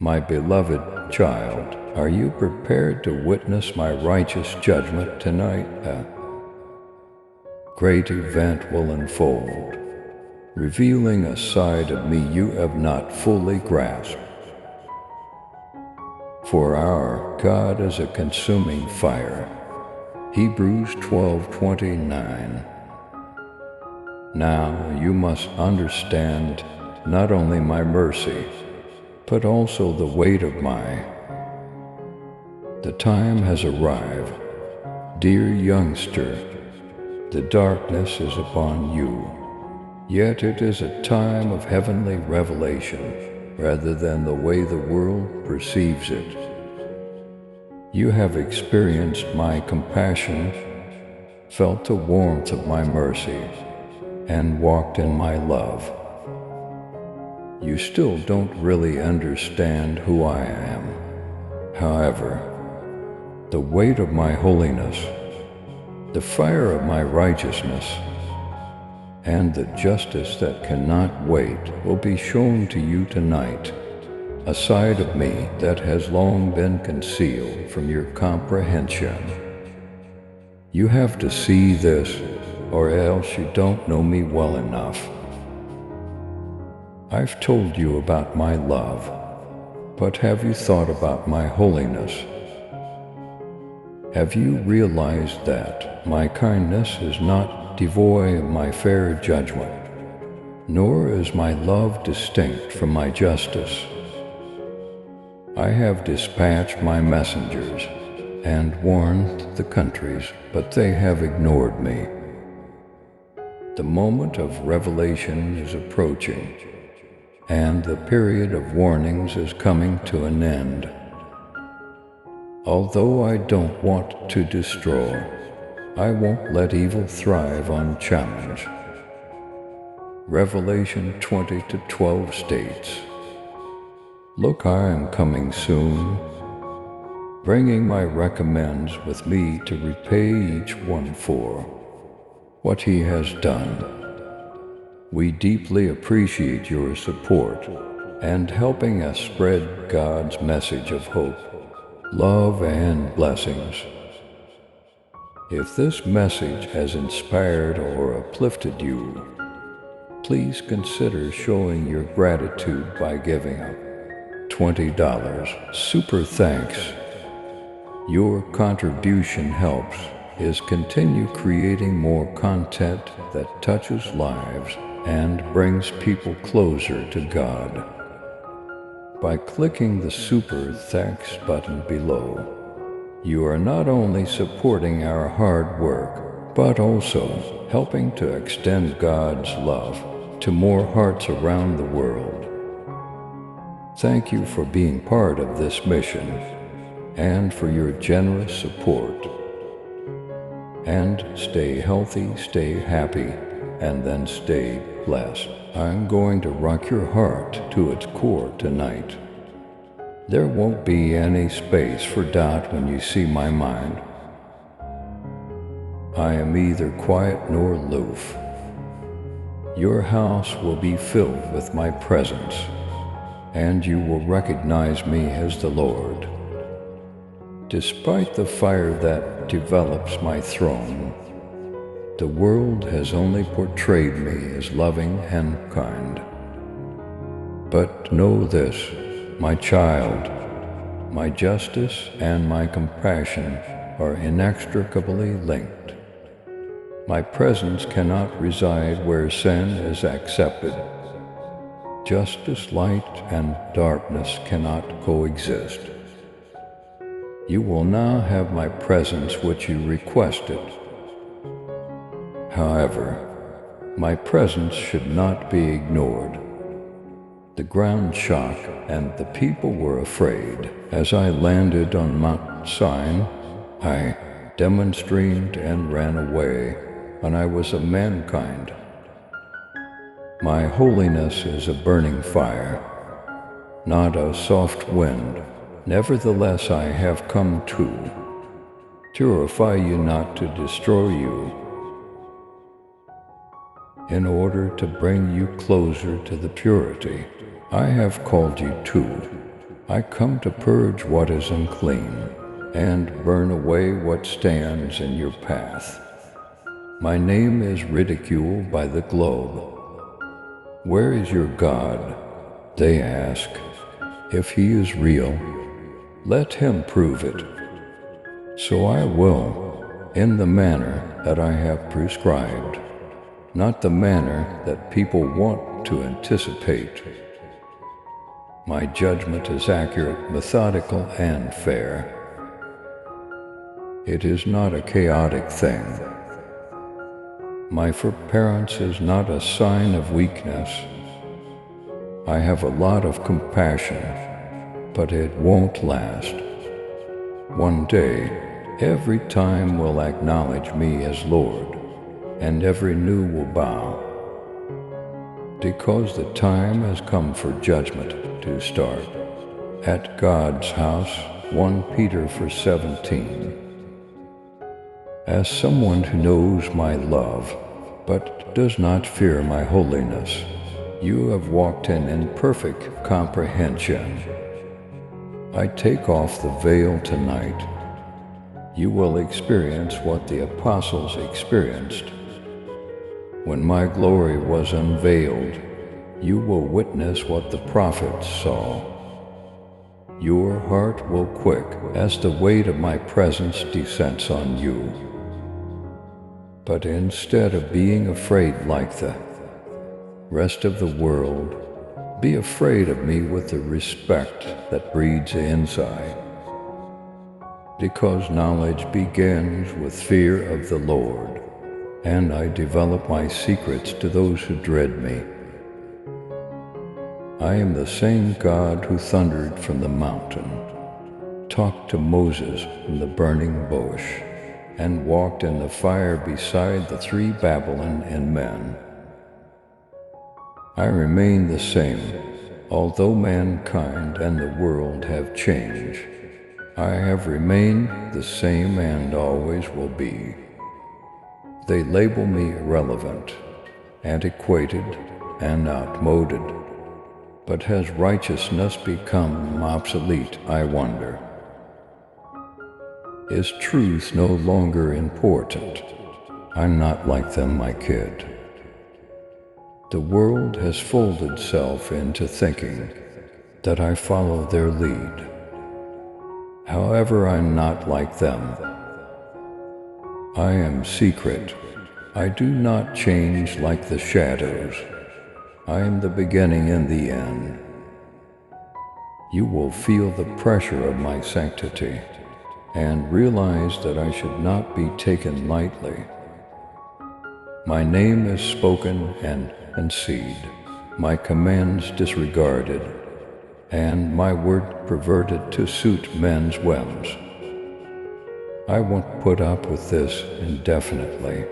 My beloved child, are you prepared to witness my righteous judgment tonight? A great event will unfold, revealing a side of me you have not fully grasped. For our God is a consuming fire. Hebrews 12:29. Now you must understand not only my mercy, but also the weight of the time has arrived. Dear youngster, the darkness is upon you, yet it is a time of heavenly revelation rather than the way the world perceives it. You have experienced my compassion, felt the warmth of my mercy, and walked in my love. You still don't really understand who I am. However, the weight of my holiness, the fire of my righteousness, and the justice that cannot wait will be shown to you tonight, a side of me that has long been concealed from your comprehension. You have to see this, or else you don't know me well enough. I've told you about my love, but have you thought about my holiness? Have you realized that my kindness is not devoid of my fair judgment, nor is my love distinct from my justice? I have dispatched my messengers and warned the countries, but they have ignored me. The moment of revelation is approaching, and the period of warnings is coming to an end. Although I don't want to destroy, I won't let evil thrive unchallenged. Revelation 20:12 states, "Look, I am coming soon, bringing my recompense with me to repay each one for what he has done." We deeply appreciate your support and helping us spread God's message of hope, love, and blessings. If this message has inspired or uplifted you, please consider showing your gratitude by giving a $20 super thanks. Your contribution helps us continue creating more content that touches lives and brings people closer to God. By clicking the Super Thanks button below, you are not only supporting our hard work, but also helping to extend God's love to more hearts around the world. Thank you for being part of this mission and for your generous support. And stay healthy, stay happy, and then stay blessed. I'm going to rock your heart to its core tonight. There won't be any space for doubt when you see my mind. I am neither quiet nor aloof. Your house will be filled with my presence, and you will recognize me as the Lord. Despite the fire that develops my throne, the world has only portrayed me as loving and kind. But know this, my child, my justice and my compassion are inextricably linked. My presence cannot reside where sin is accepted. Justice, light, and darkness cannot coexist. You will now have my presence which you requested. However, my presence should not be ignored. The ground shook and the people were afraid. As I landed on Mount Sinai, I demonstrated and ran away, and I was of mankind. My holiness is a burning fire, not a soft wind. Nevertheless, I have come to purify you, not to destroy you, in order to bring you closer to the purity I have called you to. I come to purge what is unclean and burn away what stands in your path. My name is ridiculed by the globe. Where is your God? They ask. If he is real, let him prove it. So I will, in the manner that I have prescribed, not the manner that people want to anticipate. My judgment is accurate, methodical, and fair. It is not a chaotic thing. My forbearance is not a sign of weakness. I have a lot of compassion, but it won't last. One day, every time will acknowledge me as Lord, and every knee will bow. Because the time has come for judgment to start. At God's house, 1 Peter 4:17. As someone who knows my love, but does not fear my holiness, you have walked in imperfect comprehension. I take off the veil tonight. You will experience what the apostles experienced. When my glory was unveiled, you will witness what the prophets saw. Your heart will quake as the weight of my presence descends on you. But instead of being afraid like the rest of the world, be afraid of me with the respect that breeds inside. Because knowledge begins with fear of the Lord, and I develop my secrets to those who dread me. I am the same God who thundered from the mountain, talked to Moses from the burning bush, and walked in the fire beside the 3 Babylon men. I remain the same, although mankind and the world have changed. I have remained the same and always will be. They label me irrelevant, antiquated, and outmoded. But has righteousness become obsolete, I wonder? Is truth no longer important? I'm not like them, my kid. The world has folded itself into thinking that I follow their lead. However, I'm not like them. I am secret. I do not change like the shadows. I am the beginning and the end. You will feel the pressure of my sanctity and realize that I should not be taken lightly. My name is spoken and conceded, my commands disregarded, and my word perverted to suit men's whims. I won't put up with this indefinitely.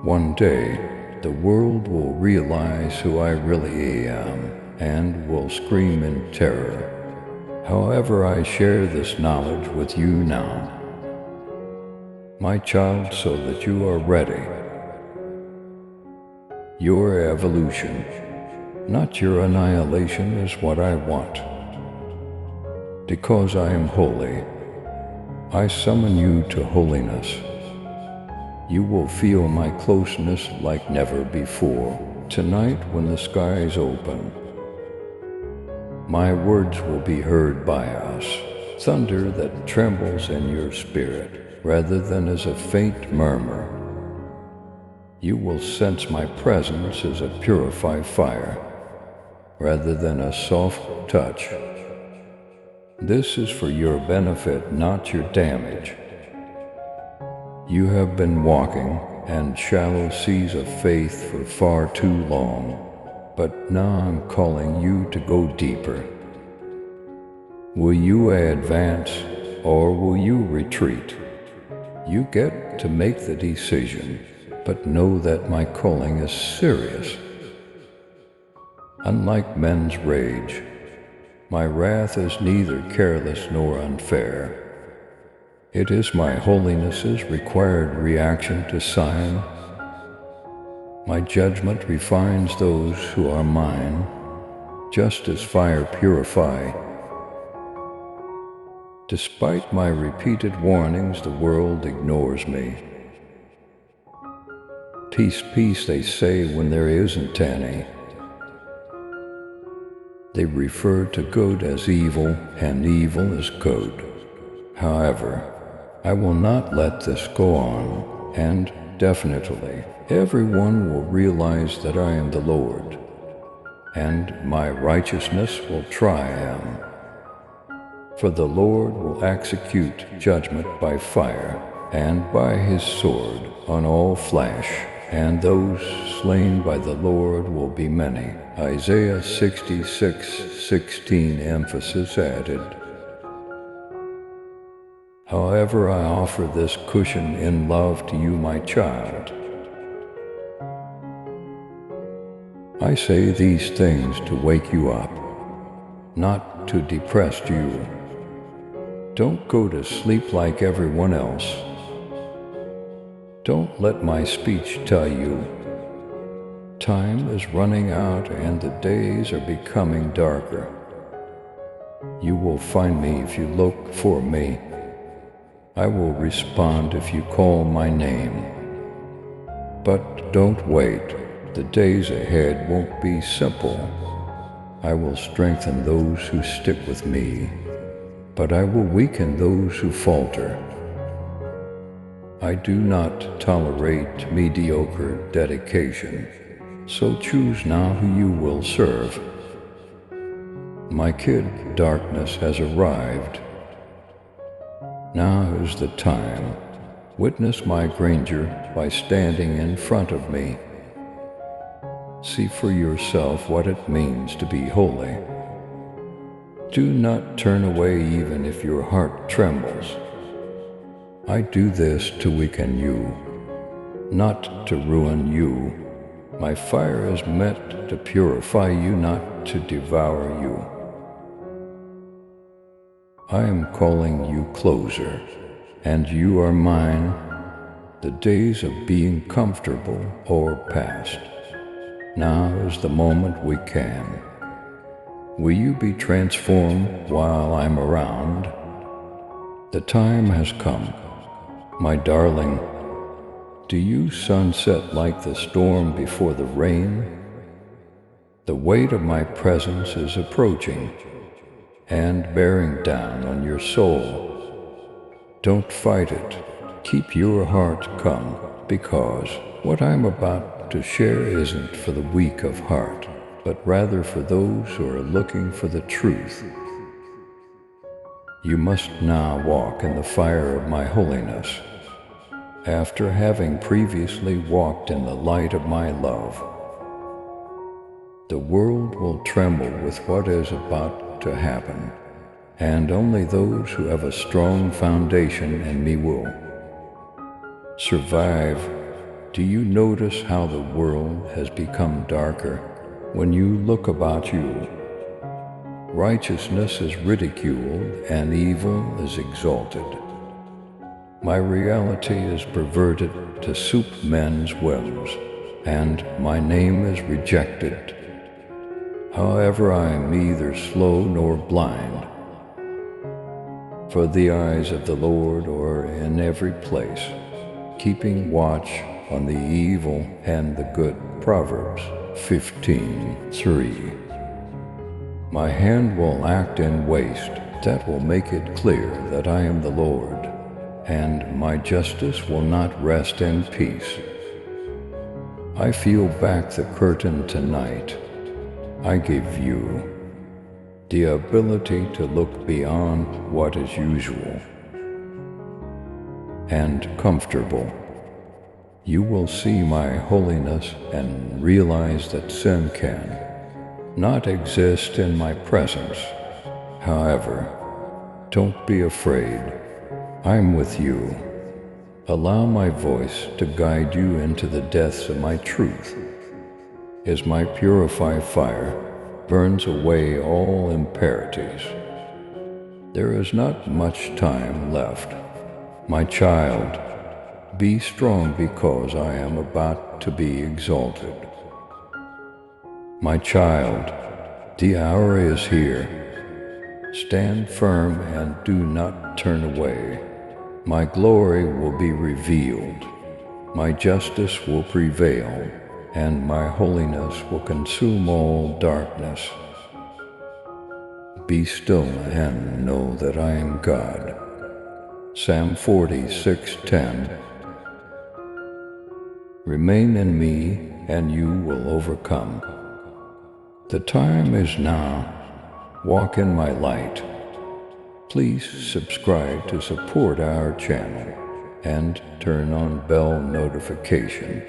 One day, the world will realize who I really am and will scream in terror. However, I share this knowledge with you now, my child, so that you are ready. Your evolution, not your annihilation, is what I want. Because I am holy, I summon you to holiness. You will feel my closeness like never before, tonight when the skies open. My words will be heard by us, thunder that trembles in your spirit, rather than as a faint murmur. You will sense my presence as a purified fire, rather than a soft touch. This is for your benefit, not your damage. You have been walking in shallow seas of faith for far too long, but now I'm calling you to go deeper. Will you advance or will you retreat? You get to make the decision, but know that my calling is serious. Unlike men's rage, my wrath is neither careless nor unfair. It is my holiness's required reaction to sign. My judgment refines those who are mine, just as fire purifies Despite my repeated warnings, the world ignores me. Peace, peace, they say when there isn't any. They refer to good as evil and evil as good. However, I will not let this go on, and definitely everyone will realize that I am the Lord, and my righteousness will triumph. For the Lord will execute judgment by fire and by his sword on all flesh, and those slain by the Lord will be many. Isaiah 66:16, emphasis added. However, I offer this cushion in love to you, my child. I say these things to wake you up, not to depress you. Don't go to sleep like everyone else. Don't let my speech tell you. Time is running out and the days are becoming darker. You will find me if you look for me. I will respond if you call my name. But don't wait. The days ahead won't be simple. I will strengthen those who stick with me, but I will weaken those who falter. I do not tolerate mediocre dedication, so choose now who you will serve. My kid, darkness has arrived. Now is the time. Witness my grandeur by standing in front of me. See for yourself what it means to be holy. Do not turn away even if your heart trembles. I do this to weaken you, not to ruin you. My fire is meant to purify you, not to devour you. I am calling you closer, and you are mine. The days of being comfortable are past. Now is the moment we can. Will you be transformed while I'm around? The time has come. My darling, do you sunset like the storm before the rain? The weight of my presence is approaching and bearing down on your soul. Don't fight it. Keep your heart calm, because what I'm about to share isn't for the weak of heart, but rather for those who are looking for the truth. You must now walk in the fire of my holiness, after having previously walked in the light of my love. The world will tremble with what is about to happen, and only those who have a strong foundation in me will survive. Do you notice how the world has become darker when you look about you? Righteousness is ridiculed and evil is exalted. My reality is perverted to suit men's whims, and my name is rejected. However, I am neither slow nor blind, for the eyes of the Lord are in every place, keeping watch on the evil and the good. Proverbs 15:3. My hand will act in waste that will make it clear that I am the Lord, and my justice will not rest in peace. I peel back the curtain tonight. I give you the ability to look beyond what is usual and comfortable. You will see my holiness and realize that sin can not exist in my presence. However, don't be afraid. I'm with you. Allow my voice to guide you into the depths of my truth, as my purified fire burns away all impurities. There is not much time left. My child, be strong, because I am about to be exalted. My child, the hour is here. Stand firm and do not turn away. My glory will be revealed. My justice will prevail, and my holiness will consume all darkness. Be still and know that I am God. Psalm 46:10. Remain in me, and you will overcome. The time is now. Walk in my light. Please subscribe to support our channel and turn on bell notification.